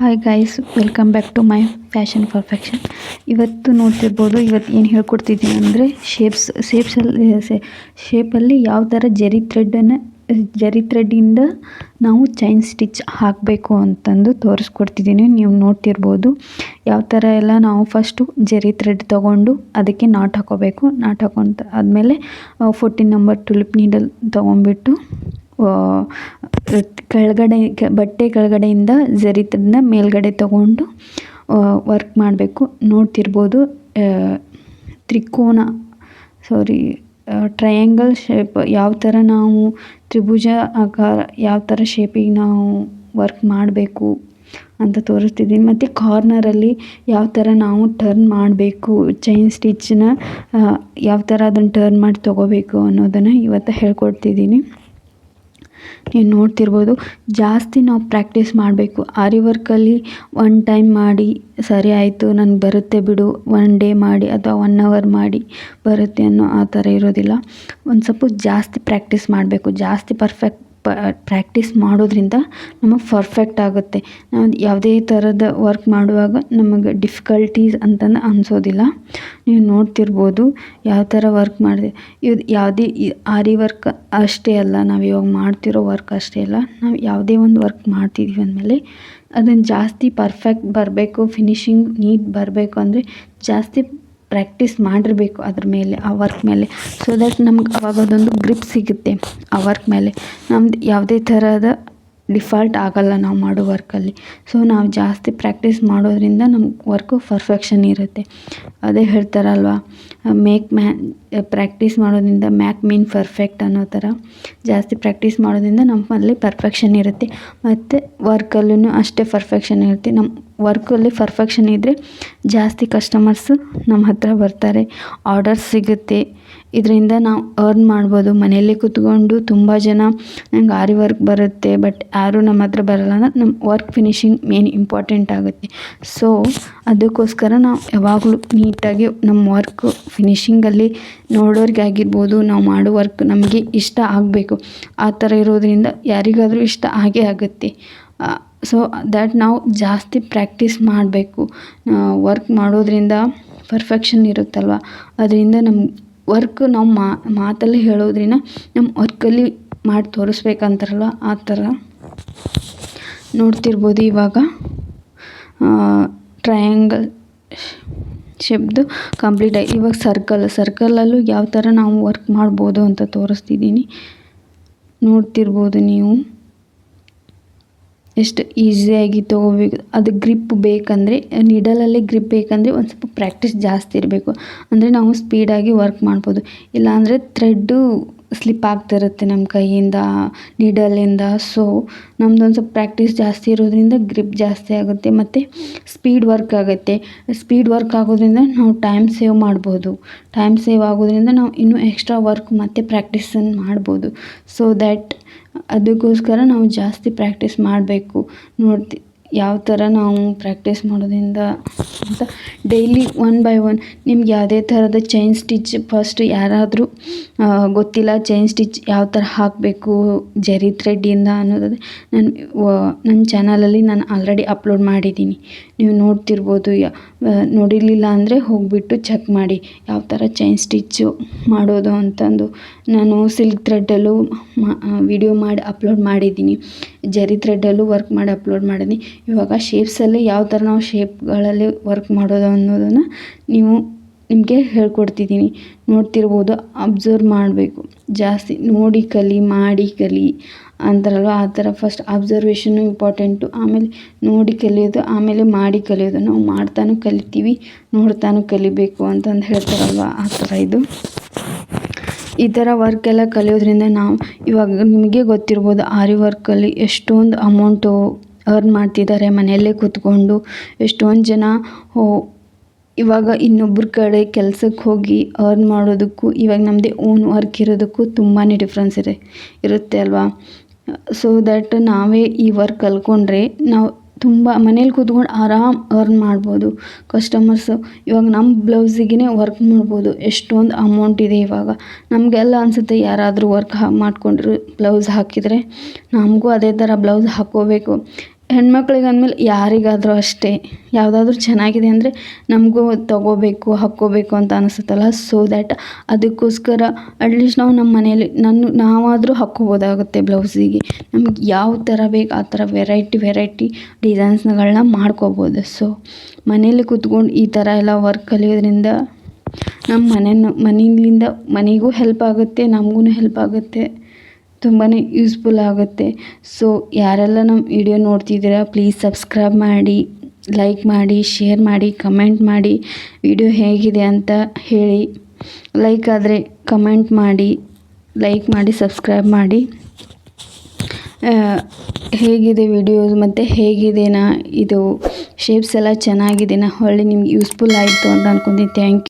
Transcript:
Hi guys, welcome back to my Fashion Perfection. ಇವತ್ತು ನೋಡ್ತಿರ್ಬೋದು, ಇವತ್ತು ಏನು ಹೇಳ್ಕೊಡ್ತಿದ್ದೀನಿ ಅಂದರೆ ಶೇಪಲ್ಲಿ ಯಾವ ಥರ ಜರಿ ಥ್ರೆಡ್ಡಿಂದ ನಾವು ಚೈನ್ ಸ್ಟಿಚ್ ಹಾಕಬೇಕು ಅಂತಂದು ತೋರಿಸ್ಕೊಡ್ತಿದ್ದೀನಿ. ನೀವು ನೋಡ್ತಿರ್ಬೋದು ಯಾವ ಥರ ಎಲ್ಲ ನಾವು ಫಸ್ಟು ಜರಿ ಥ್ರೆಡ್ ತೊಗೊಂಡು ಅದಕ್ಕೆ ನಾಟ್ ಹಾಕೋಬೇಕು. ನಾಟ್ ಹಾಕೊಂತ ಆದಮೇಲೆ 14 ನಂಬರ್ ಟುಲಿಪ್ ನೀಡಲ್ ತೊಗೊಂಡ್ಬಿಟ್ಟು ಬಟ್ಟೆ ಕೆಳಗಡೆಯಿಂದ ಜರಿ ಥ್ರೆಡ್ನ ಮೇಲ್ಗಡೆ ತೊಗೊಂಡು ವರ್ಕ್ ಮಾಡಬೇಕು. ನೋಡ್ತಿರ್ಬೋದು ಟ್ರಯಾಂಗಲ್ ಶೇಪ್ ಯಾವ ಥರ ನಾವು ತ್ರಿಭುಜ ಆಕಾರ ಯಾವ ಥರ ಶೇಪಿಗೆ ನಾವು ವರ್ಕ್ ಮಾಡಬೇಕು ಅಂತ ತೋರಿಸ್ತಿದ್ದೀನಿ. ಮತ್ತು ಕಾರ್ನರಲ್ಲಿ ಯಾವ ಥರ ನಾವು ಟರ್ನ್ ಮಾಡಬೇಕು, ಚೈನ್ ಸ್ಟಿಚ್ನ ಯಾವ ಥರ ಅದನ್ನು ಟರ್ನ್ ಮಾಡಿ ತೊಗೋಬೇಕು ಅನ್ನೋದನ್ನು ಇವತ್ತು ಹೇಳ್ಕೊಡ್ತಿದ್ದೀನಿ. ನೀವು ನೋಡ್ತಿರ್ಬೋದು, ಜಾಸ್ತಿ ನಾವು ಪ್ರಾಕ್ಟೀಸ್ ಮಾಡಬೇಕು. ಆರಿ ವರ್ಕಲ್ಲಿ 1 ಟೈಮ್ ಮಾಡಿ ಸರಿ ಆಯಿತು ನನಗೆ ಬರುತ್ತೆ ಬಿಡು, 1 ಡೇ ಮಾಡಿ ಅಥವಾ 1 ಅವರ್ ಮಾಡಿ ಬರುತ್ತೆ ಅನ್ನೋ ಆ ಥರ ಇರೋದಿಲ್ಲ. ಒಂದು ಸ್ವಲ್ಪ ಜಾಸ್ತಿ ಪ್ರಾಕ್ಟೀಸ್ ಮಾಡಬೇಕು. ಜಾಸ್ತಿ ಪ್ರಾಕ್ಟೀಸ್ ಮಾಡೋದ್ರಿಂದ ನಮಗೆ ಪರ್ಫೆಕ್ಟ್ ಆಗುತ್ತೆ. ನಾವು ಯಾವುದೇ ಥರದ ವರ್ಕ್ ಮಾಡುವಾಗ ನಮಗೆ ಡಿಫಿಕಲ್ಟೀಸ್ ಅಂತಂದು ಅನಿಸೋದಿಲ್ಲ. ನೀವು ನೋಡ್ತಿರ್ಬೋದು ಯಾವ ಥರ ವರ್ಕ್ ಮಾಡಿದೆ. ಇದು ಯಾವುದೇ ಆರಿ ವರ್ಕ್ ಅಷ್ಟೇ ಅಲ್ಲ, ನಾವು ಇವಾಗ ಮಾಡ್ತಿರೋ ವರ್ಕ್ ಅಷ್ಟೇ ಅಲ್ಲ, ನಾವು ಯಾವುದೇ ಒಂದು ವರ್ಕ್ ಮಾಡ್ತಿದ್ದೀವಿ ಅಂದಮೇಲೆ ಅದನ್ನು ಜಾಸ್ತಿ ಪರ್ಫೆಕ್ಟ್ ಬರಬೇಕು, ಫಿನಿಶಿಂಗ್ ನೀಟ್ ಬರಬೇಕು ಅಂದರೆ ಜಾಸ್ತಿ ಪ್ರಾಕ್ಟೀಸ್ ಮಾಡಿರಬೇಕು ಅದ್ರ ಮೇಲೆ, ಆ ವರ್ಕ್ ಮೇಲೆ. ಸೊ ದಟ್ ನಮ್ಗೆ ಅವಾಗ ಅದೊಂದು ಗ್ರಿಪ್ ಸಿಗುತ್ತೆ ಆ ವರ್ಕ್ ಮೇಲೆ. ನಮ್ದು ಯಾವುದೇ ಥರದ ಡಿಫಾಲ್ಟ್ ಆಗಲ್ಲ ನಾವು ಮಾಡೋ ವರ್ಕಲ್ಲಿ. ಸೊ ನಾವು ಜಾಸ್ತಿ ಪ್ರಾಕ್ಟೀಸ್ ಮಾಡೋದ್ರಿಂದ ನಮ್ಗೆ ವರ್ಕು ಪರ್ಫೆಕ್ಷನ್ ಇರುತ್ತೆ. ಅದೇ ಹೇಳ್ತಾರಲ್ವ, ಪ್ರಾಕ್ಟೀಸ್ ಮಾಡೋದ್ರಿಂದ ಮೀನ್ ಪರ್ಫೆಕ್ಟ್ ಅನ್ನೋ ಥರ ಜಾಸ್ತಿ ಪ್ರಾಕ್ಟೀಸ್ ಮಾಡೋದ್ರಿಂದ ನಮ್ಮಲ್ಲಿ ಪರ್ಫೆಕ್ಷನ್ ಇರುತ್ತೆ. ಮತ್ತು ವರ್ಕಲ್ಲೂ ಅಷ್ಟೇ ಪರ್ಫೆಕ್ಷನ್ ಇರುತ್ತೆ. ನಮ್ಮ ವರ್ಕಲ್ಲಿ ಪರ್ಫೆಕ್ಷನ್ ಇದ್ದರೆ ಜಾಸ್ತಿ ಕಸ್ಟಮರ್ಸು ನಮ್ಮ ಹತ್ರ ಬರ್ತಾರೆ, ಆರ್ಡರ್ಸ್ ಸಿಗುತ್ತೆ. ಇದರಿಂದ ನಾವು ಅರ್ನ್ ಮಾಡ್ಬೋದು. ಮನೆಯಲ್ಲೇ ಕೂತ್ಕೊಂಡು ತುಂಬ ಜನ ನಂಗೆ ಆರಿ ವರ್ಕ್ ಬರುತ್ತೆ ಬಟ್ ಯಾರೂ ನಮ್ಮ ಹತ್ರ ಬರಲ್ಲ ಅಂದರೆ ನಮ್ಮ ವರ್ಕ್ ಫಿನಿಶಿಂಗ್ ಮೇನ್ ಇಂಪಾರ್ಟೆಂಟ್ ಆಗುತ್ತೆ. ಸೊ ಅದಕ್ಕೋಸ್ಕರ ನಾವು ಯಾವಾಗಲೂ ನೀಟಾಗಿ ನಮ್ಮ ವರ್ಕ್ ಫಿನಿಶಿಂಗಲ್ಲಿ ನೋಡೋರಿಗಾಗಿರ್ಬೋದು, ನಾವು ಮಾಡೋ ವರ್ಕ್ ನಮಗೆ ಇಷ್ಟ ಆಗಬೇಕು. ಆ ಥರ ಇರೋದ್ರಿಂದ ಯಾರಿಗಾದರೂ ಇಷ್ಟ ಆಗೇ ಆಗುತ್ತೆ. ಸೊ ದ್ಯಾಟ್ ನಾವು ಜಾಸ್ತಿ ಪ್ರಾಕ್ಟೀಸ್ ಮಾಡಬೇಕು. ವರ್ಕ್ ಮಾಡೋದ್ರಿಂದ ಪರ್ಫೆಕ್ಷನ್ ಇರುತ್ತಲ್ವ, ಅದರಿಂದ ನಮ್ಮ ವರ್ಕ್ ನಾವು ಮಾತಲ್ಲಿ ಹೇಳೋದ್ರಿಂದ ನಮ್ಮ ವರ್ಕಲ್ಲಿ ಮಾಡಿ ತೋರಿಸ್ಬೇಕಂತಾರಲ್ಲ ಆ ಥರ. ನೋಡ್ತಿರ್ಬೋದು ಇವಾಗ ಟ್ರಯಾಂಗಲ್ ಶೇಪ್ದು ಕಂಪ್ಲೀಟ್ ಆಗಿ ಇವಾಗ ಸರ್ಕಲಲ್ಲೂ ಯಾವ ಥರ ನಾವು ವರ್ಕ್ ಮಾಡ್ಬೋದು ಅಂತ ತೋರಿಸ್ತಿದ್ದೀನಿ. ನೋಡ್ತಿರ್ಬೋದು ನೀವು ಎಷ್ಟು ಈಸಿಯಾಗಿ ತೊಗೋಬೇಕು. ಅದು ಗ್ರಿಪ್ ಬೇಕಂದರೆ, ನೀಡಲಲ್ಲಿ ಗ್ರಿಪ್ ಬೇಕಂದರೆ ಒಂದು ಸ್ವಲ್ಪ ಪ್ರಾಕ್ಟೀಸ್ ಜಾಸ್ತಿ ಇರಬೇಕು. ಅಂದರೆ ನಾವು ಸ್ಪೀಡಾಗಿ ವರ್ಕ್ ಮಾಡ್ಬೋದು. ಇಲ್ಲಾಂದರೆ ಥ್ರೆಡ್ಡು ಸ್ಲಿಪ್ ಆಗ್ತಿರುತ್ತೆ ನಮ್ಮ ಕೈಯಿಂದ, ನೀಡಲಿಂದ. ಸೊ ನಮ್ಮದೊಂದು ಸ್ವಲ್ಪ ಪ್ರಾಕ್ಟೀಸ್ ಜಾಸ್ತಿ ಇರೋದ್ರಿಂದ ಗ್ರಿಪ್ ಜಾಸ್ತಿ ಆಗುತ್ತೆ ಮತ್ತು ಸ್ಪೀಡ್ ವರ್ಕ್ ಆಗುತ್ತೆ. ಸ್ಪೀಡ್ ವರ್ಕ್ ಆಗೋದ್ರಿಂದ ನಾವು ಟೈಮ್ ಸೇವ್ ಮಾಡ್ಬೋದು. ಟೈಮ್ ಸೇವ್ ಆಗೋದ್ರಿಂದ ನಾವು ಇನ್ನೂ ಎಕ್ಸ್ಟ್ರಾ ವರ್ಕ್ ಮತ್ತು ಪ್ರಾಕ್ಟೀಸನ್ನು ಮಾಡ್ಬೋದು. ಸೊ ದ್ಯಾಟ್ ಅದಕ್ಕೋಸ್ಕರ ನಾವು ಜಾಸ್ತಿ ಪ್ರಾಕ್ಟೀಸ್ ಮಾಡಬೇಕು. ಯಾವ ಥರ ನಾವು ಪ್ರಾಕ್ಟೀಸ್ ಮಾಡೋದ್ರಿಂದ ಅಂತ ಡೈಲಿ 1 by 1 ನಿಮ್ಗೆ ಯಾವುದೇ ಥರದ ಚೈನ್ ಸ್ಟಿಚ್ ಫಸ್ಟ್ ಯಾರಾದರೂ ಗೊತ್ತಿಲ್ಲ ಚೈನ್ ಸ್ಟಿಚ್ ಯಾವ ಥರ ಹಾಕಬೇಕು ಜರಿ ಥ್ರೆಡ್ಡಿಂದ ಅನ್ನೋದಾದರೆ ನನ್ನ ಚಾನಲಲ್ಲಿ ನಾನು ಆಲ್ರೆಡಿ ಅಪ್ಲೋಡ್ ಮಾಡಿದ್ದೀನಿ. ನೀವು ನೋಡ್ತಿರ್ಬೋದು. ನೋಡಿರಲಿಲ್ಲ ಅಂದರೆ ಹೋಗಿಬಿಟ್ಟು ಚೆಕ್ ಮಾಡಿ ಯಾವ ಥರ ಚೈನ್ ಸ್ಟಿಚ್ಚು ಮಾಡೋದು ಅಂತಂದು. ನಾನು ಸಿಲ್ಕ್ ಥ್ರೆಡ್ಡಲ್ಲೂ ವಿಡಿಯೋ ಮಾಡಿ ಅಪ್ಲೋಡ್ ಮಾಡಿದ್ದೀನಿ, ಜರಿ ಥ್ರೆಡ್ಡಲ್ಲೂ ವರ್ಕ್ ಮಾಡಿ ಅಪ್ಲೋಡ್ ಮಾಡಿದ್ದೀನಿ. ಇವಾಗ ಶೇಪ್ಸಲ್ಲಿ ಯಾವ ಥರ ನಾವು ಶೇಪ್ಗಳಲ್ಲಿ ವರ್ಕ್ ಮಾಡೋದು ಅನ್ನೋದನ್ನು ನಿಮಗೆ ಹೇಳ್ಕೊಡ್ತಿದ್ದೀನಿ. ನೋಡ್ತಿರ್ಬೋದು, ಅಬ್ಸರ್ವ್ ಮಾಡಬೇಕು. ಜಾಸ್ತಿ ನೋಡಿ ಕಲಿ, ಮಾಡಿ ಕಲಿ ಅಂತಾರಲ್ವ, ಆ ಥರ ಫಸ್ಟ್ ಅಬ್ಸರ್ವೇಷನ್ನು ಇಂಪಾರ್ಟೆಂಟು, ಆಮೇಲೆ ನೋಡಿ ಕಲಿಯೋದು, ಆಮೇಲೆ ಮಾಡಿ ಕಲಿಯೋದು. ನಾವು ಮಾಡ್ತಾನೂ ಕಲಿತೀವಿ, ನೋಡ್ತಾನೂ ಕಲಿಬೇಕು ಅಂತಂದು ಹೇಳ್ತಾರಲ್ವ, ಆ ಥರ ಇದು. ಈ ಥರ ವರ್ಕೆಲ್ಲ ಕಲಿಯೋದ್ರಿಂದ ನಾವು ಇವಾಗ ನಿಮಗೆ ಗೊತ್ತಿರ್ಬೋದು, ಆರಿ ವರ್ಕಲ್ಲಿ ಎಷ್ಟೊಂದು ಅಮೌಂಟು ಅರ್ನ್ ಮಾಡ್ತಿದ್ದಾರೆ ಮನೆಯಲ್ಲೇ ಕೂತ್ಕೊಂಡು. ಎಷ್ಟೊಂದು ಜನ ಇವಾಗ ಇನ್ನೊಬ್ಬರ ಕಡೆ ಕೆಲಸಕ್ಕೆ ಹೋಗಿ ಅರ್ನ್ ಮಾಡೋದಕ್ಕೂ ಇವಾಗ ನಮ್ಮದೇ ಓನ್ ವರ್ಕ್ ಇರೋದಕ್ಕೂ ತುಂಬಾ ಡಿಫ್ರೆನ್ಸ್ ಇರುತ್ತೆ ಅಲ್ವಾ. ಸೊ ದ್ಯಾಟ್ ನಾವೇ ಈ ವರ್ಕ್ ಕಲ್ತ್ಕೊಂಡ್ರೆ ನಾವು ತುಂಬ ಮನೇಲಿ ಕೂತ್ಕೊಂಡು ಆರಾಮ್ ಅರ್ನ್ ಮಾಡ್ಬೋದು. ಕಸ್ಟಮರ್ಸು ಇವಾಗ ನಮ್ಮ ಬ್ಲೌಸಿಗೆ ವರ್ಕ್ ಮಾಡ್ಬೋದು. ಎಷ್ಟೊಂದು ಅಮೌಂಟ್ ಇದೆ ಇವಾಗ. ನಮಗೆಲ್ಲ ಅನಿಸುತ್ತೆ ಯಾರಾದರೂ ವರ್ಕ್ ಮಾಡ್ಕೊಂಡ್ರು ಬ್ಲೌಸ್ ಹಾಕಿದರೆ ನಮಗೂ ಅದೇ ಥರ ಬ್ಲೌಸ್ ಹಾಕ್ಕೋಬೇಕು. ಹೆಣ್ಮಕ್ಳಿಗೆ ಅಂದಮೇಲೆ ಯಾರಿಗಾದರೂ ಅಷ್ಟೇ ಯಾವುದಾದ್ರೂ ಚೆನ್ನಾಗಿದೆ ಅಂದರೆ ನಮಗೂ ತೊಗೋಬೇಕು ಹಾಕ್ಕೋಬೇಕು ಅಂತ ಅನಿಸುತ್ತಲ್ಲ. ಸೊ ದ್ಯಾಟ್ ಅದಕ್ಕೋಸ್ಕರ ಅಟ್ಲೀಸ್ಟ್ ನಾವು ನಮ್ಮ ಮನೇಲಿ ನಾವಾದರೂ ಹಾಕ್ಕೋಬೋದಾಗುತ್ತೆ ಬ್ಲೌಸಿಗೆ. ನಮಗೆ ಯಾವ ಥರ ಬೇಕು ಆ ಥರ ವೆರೈಟಿ ಡಿಸೈನ್ಸ್ಗಳನ್ನ ಮಾಡ್ಕೋಬೋದು. ಸೊ ಮನೇಲಿ ಕೂತ್ಕೊಂಡು ಈ ಥರ ಎಲ್ಲ ವರ್ಕ್ ಕಲಿಯೋದ್ರಿಂದ ನಮ್ಮ ಮನೆಯಿಂದ ಮನೆಗೂ ಹೆಲ್ಪ್ ಆಗುತ್ತೆ, ನಮಗೂ ಹೆಲ್ಪ್ ಆಗುತ್ತೆ, ತುಂಬಾ ಯೂಸ್ಫುಲ್ ಆಗುತ್ತೆ. ಸೊ ಯಾರೆಲ್ಲ ನಮ್ಮ ವಿಡಿಯೋ ನೋಡ್ತಿದ್ದೀರಾ ಪ್ಲೀಸ್ ಸಬ್ಸ್ಕ್ರೈಬ್ ಮಾಡಿ, ಲೈಕ್ ಮಾಡಿ, ಶೇರ್ ಮಾಡಿ, ಕಮೆಂಟ್ ಮಾಡಿ, ವಿಡಿಯೋ ಹೇಗಿದೆ ಅಂತ ಹೇಳಿ. ಲೈಕ್ ಆದರೆ ಕಮೆಂಟ್ ಮಾಡಿ, ಲೈಕ್ ಮಾಡಿ, ಸಬ್ಸ್ಕ್ರೈಬ್ ಮಾಡಿ. ಹೇಗಿದೆ ವಿಡಿಯೋಸ್ ಮತ್ತು ಹೇಗಿದೆನಾ ಇದು ಶೇಪ್ಸ್ ಎಲ್ಲ ಚೆನ್ನಾಗಿದೆನಾ ಹೊಳ್ಳಿ ನಿಮ್ಗೆ ಯೂಸ್ಫುಲ್ ಆಯಿತು ಅಂತ ಅಂದ್ಕೊತೀನಿ. Thank you.